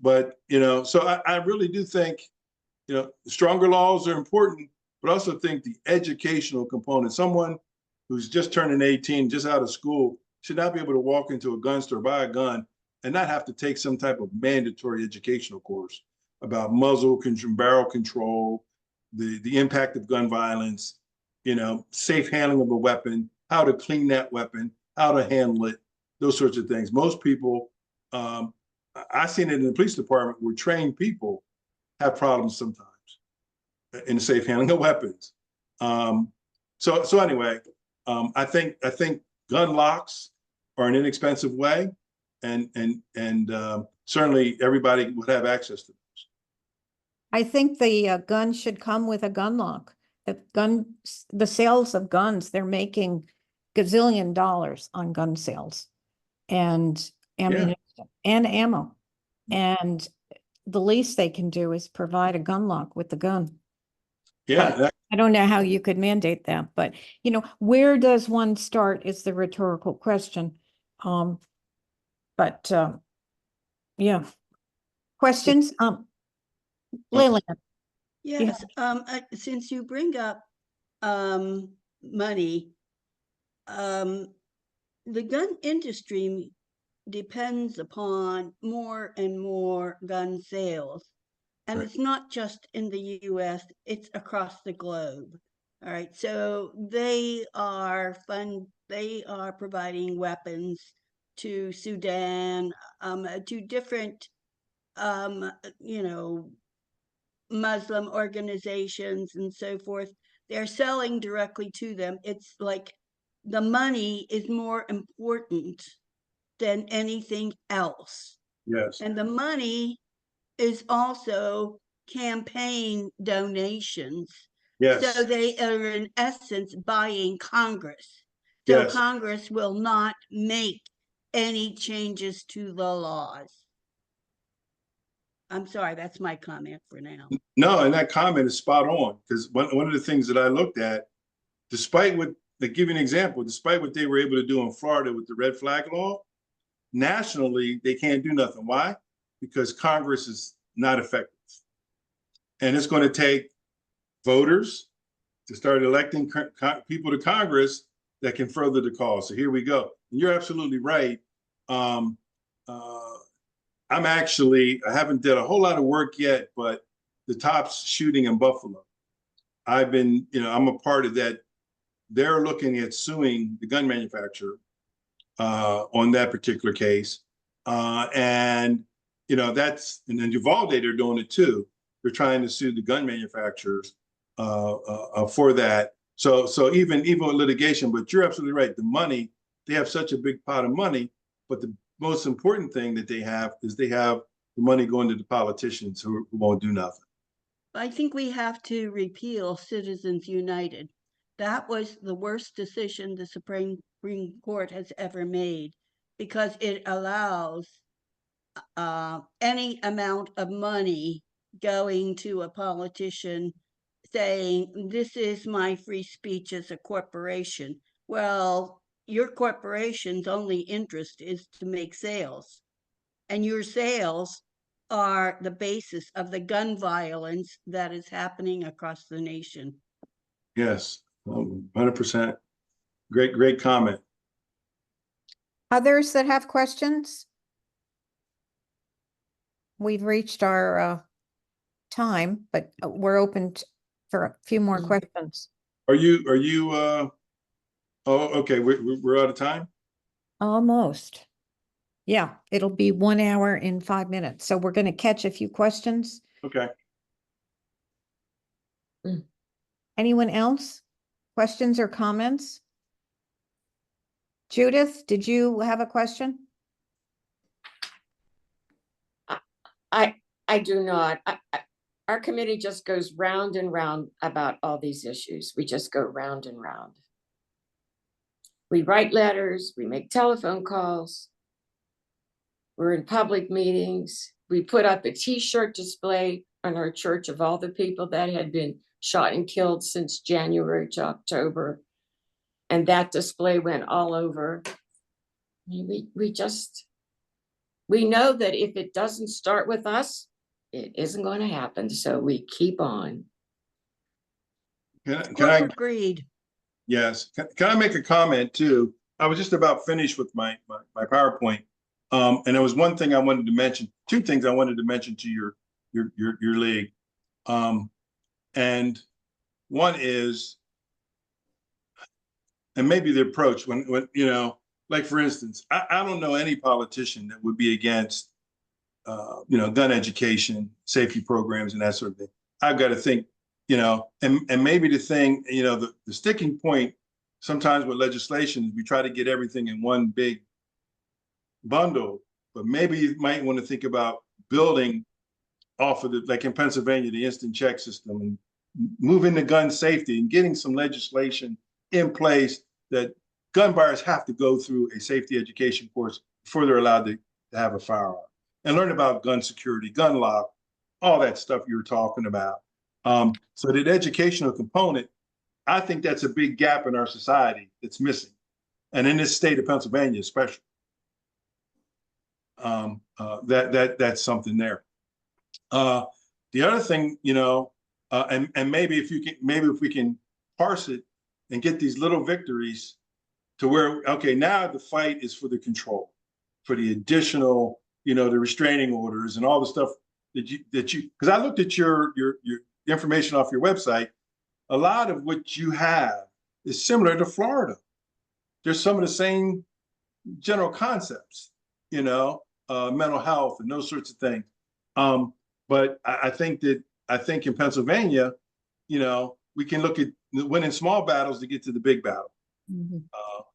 But, you know, so I really do think, you know, stronger laws are important, but also think the educational component, someone who's just turning 18, just out of school, should not be able to walk into a gun store, buy a gun, and not have to take some type of mandatory educational course about muzzle control, barrel control, the impact of gun violence, you know, safe handling of a weapon, how to clean that weapon, how to handle it, those sorts of things. Most people, I've seen it in the police department where trained people have problems sometimes in the safe handling of weapons. So anyway, I think gun locks are an inexpensive way, and certainly everybody would have access to those. I think the gun should come with a gun lock. The sales of guns, they're making gazillion dollars on gun sales and ammunition and ammo. And the least they can do is provide a gun lock with the gun. Yeah. I don't know how you could mandate that, but you know, where does one start is the rhetorical question. Yeah. Questions? Lillian. Yes, since you bring up money, the gun industry depends upon more and more gun sales. And Right. it's not just in the US, it's across the globe. All right. So they are providing weapons to Sudan, to different, you know, Muslim organizations and so forth. They're selling directly to them. It's like the money is more important than anything else. Yes. And the money is also campaign donations. So Yes. they are in essence buying Congress. So Yes. Congress will not make any changes to the laws. I'm sorry, that's my comment for now. No, and that comment is spot on, because one of the things that I looked at, despite what, to give you an example, despite what they were able to do in Florida with the red flag law, nationally, they can't do nothing. Why? Because Congress is not effective. And it's going to take voters to start electing people to Congress that can further the cause. So here we go. And you're absolutely right. I haven't done a whole lot of work yet, but the Tops shooting in Buffalo, I'm a part of that. They're looking at suing the gun manufacturer on that particular case. And then Uvalde, they're doing it too. They're trying to sue the gun manufacturers for that. So even with litigation, but you're absolutely right. The money, they have such a big pot of money, but the most important thing that they have is they have the money going to the politicians who won't do nothing. I think we have to repeal Citizens United. That was the worst decision the Supreme Court has ever made, because it allows any amount of money going to a politician saying, this is my free speech as a corporation. Well, your corporation's only interest is to make sales, and your sales are the basis of the gun violence that is happening across the nation. Yes, 100%. Great comment. Others that have questions? We've reached our time, but we're open for a few more questions. Are you, oh, okay, we're out of time? Almost. Yeah, it'll be 1 hour and 5 minutes. So we're going to catch a few questions. Okay. Anyone else? Questions or comments? Judith, did you have a question? I do not. Our committee just goes round and round about all these issues. We just go round and round. We write letters, we make telephone calls. We're in public meetings. We put up a T-shirt display on our church of all the people that had been shot and killed since January to October. And that display went all over. I mean, we know that if it doesn't start with us, it isn't going to happen. So we keep on. Can I? Agreed. Yes. Can I make a comment too? I was just about finished with my PowerPoint. And there was one thing I wanted to mention, two things I wanted to mention to your league. And one is, and maybe the approach when like for instance, I don't know any politician that would be against gun education, safety programs, and that sort of thing. I've got to think, and maybe the thing, the sticking point sometimes with legislation is we try to get everything in one big bundle, but maybe you might want to think about building off of like in Pennsylvania, the instant check system, and moving to gun safety and getting some legislation in place that gun buyers have to go through a safety education course before they're allowed to have a firearm and learn about gun security, gun lock, all that stuff you were talking about. So that educational component, I think that's a big gap in our society that's missing. And in this state of Pennsylvania, especially. That's something there. The other thing, and maybe if we can parse it and get these little victories to where, okay, now the fight is for the control, for the additional, you know, the restraining orders and all the stuff that you, because I looked at your information off your website. A lot of what you have is similar to Florida. There's some of the same general concepts, you know, mental health and those sorts of things. But I think in Pennsylvania, you know, we can look at winning small battles to get to the big battle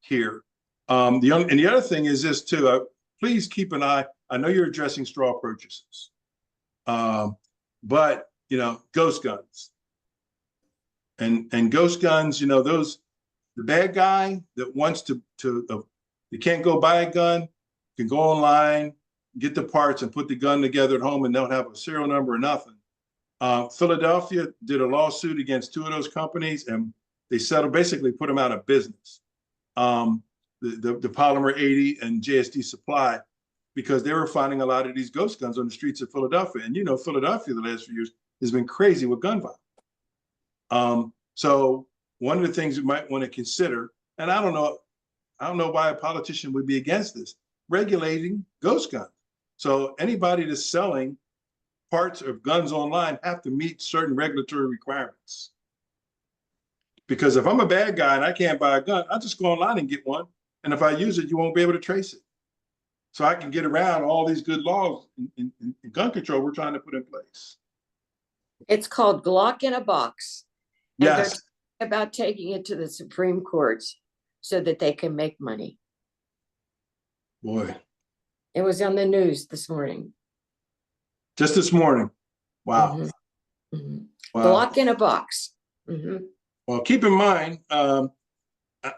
here. The other thing is this too. Please keep an eye. I know you're addressing straw purchases, but you know, ghost guns and ghost guns. You know, those the bad guy that wants to you can't go buy a gun, can go online, get the parts, and put the gun together at home, and don't have a serial number or nothing. Philadelphia did a lawsuit against 2 of those companies, and they settled, basically put them out of business. The Polymer 80 and JSD Supply, because they were finding a lot of these ghost guns on the streets of Philadelphia. And you know, Philadelphia the last few years has been crazy with gun violence. So one of the things you might want to consider, and I don't know why a politician would be against this, regulating ghost guns. So anybody that's selling parts of guns online have to meet certain regulatory requirements. Because if I'm a bad guy and I can't buy a gun, I'll just go online and get one. And if I use it, you won't be able to trace it. So I can get around all these good laws in gun control we're trying to put in place. It's called Glock in a box. And Yes. they're talking about taking it to the Supreme Court so that they can make money. Boy. It was on the news this morning. Just this morning. Wow. Wow. Wow. Glock in a box. Well, keep in mind, and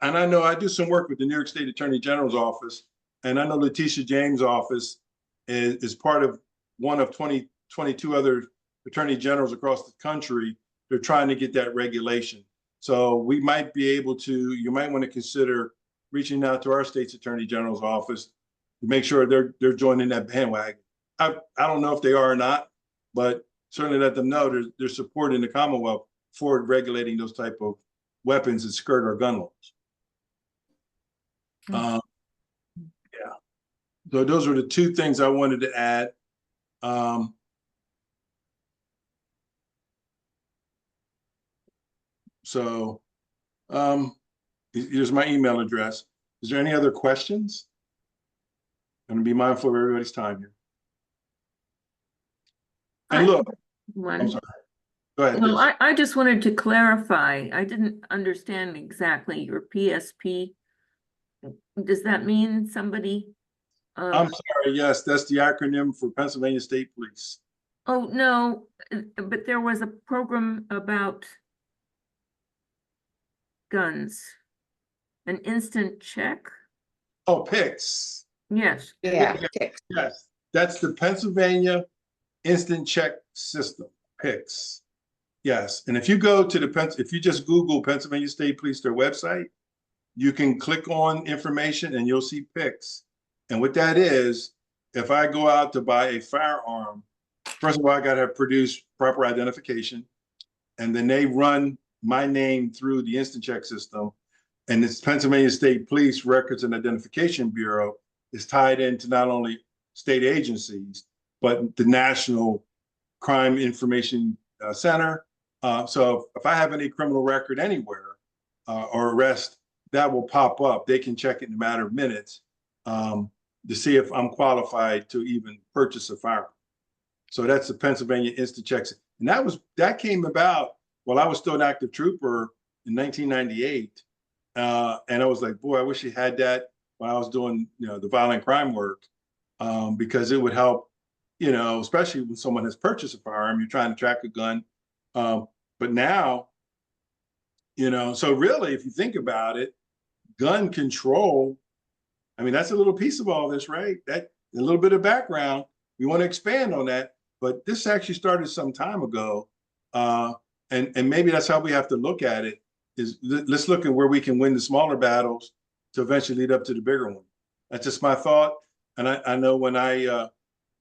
I know I do some work with the New York State Attorney General's office, and I know Letitia James' office is part of one of 22 other attorney generals across the country. They're trying to get that regulation. So we might be able to, you might want to consider reaching out to our state's attorney general's office to make sure they're joining that bandwagon. I don't know if they are or not, but certainly let them know they're supporting the Commonwealth for regulating those type of weapons that skirt our gun laws. Yeah. So those are the 2 things I wanted to add. Here's my email address. Is there any other questions? I'm going to be mindful of everybody's time here. And look, I'm sorry. Go ahead. Well, I just wanted to clarify. I didn't understand exactly your PSP. Does that mean somebody? I'm sorry. Yes, that's the acronym for Pennsylvania State Police. Oh, no, but there was a program about guns, an instant check. Oh, PICS. Yes. Yeah. Yes, that's the Pennsylvania Instant Check System, PICS. Yes, and if you go to if you just Google Pennsylvania State Police, their website, you can click on information and you'll see PICS. And what that is, if I go out to buy a firearm, first of all, I got to produce proper identification, and then they run my name through the instant check system, and it's Pennsylvania State Police Records and Identification Bureau is tied into not only state agencies, but the National Crime Information Center. So if I have any criminal record anywhere or arrest, that will pop up. They can check it in a matter of minutes to see if I'm qualified to even purchase a firearm. So that's the Pennsylvania Instant Checks. And that came about while I was still an active trooper in 1998. And I was like, boy, I wish he had that when I was doing, the violent crime work, because it would help, especially when someone has purchased a firearm, you're trying to track a gun. But now, so really, if you think about it, gun control, I mean, that's a little piece of all this, right? That a little bit of background. We want to expand on that, but this actually started some time ago. And maybe that's how we have to look at it, is let's look at where we can win the smaller battles to eventually lead up to the bigger one. That's just my thought. And I know when I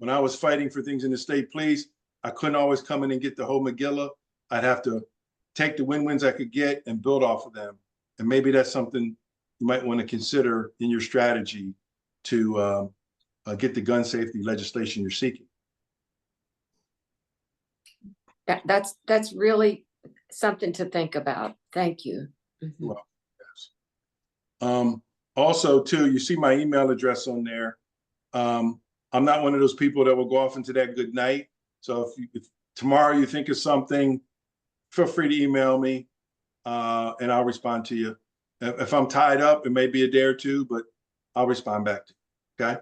was fighting for things in the state police, I couldn't always come in and get the whole Megillah. I'd have to take the win-wins I could get and build off of them. And maybe that's something you might want to consider in your strategy to get the gun safety legislation you're seeking. That's really something to think about. Thank you. Mhm. Well, yes. Also, too, you see my email address on there. I'm not one of those people that will go off into that good night. So if tomorrow you think of something, feel free to email me, and I'll respond to you. If I'm tied up, it may be a day or two, but I'll respond back to you. Okay.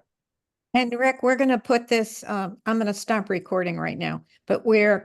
And Rick, we're going to put this, I'm going to stop recording right now, but we're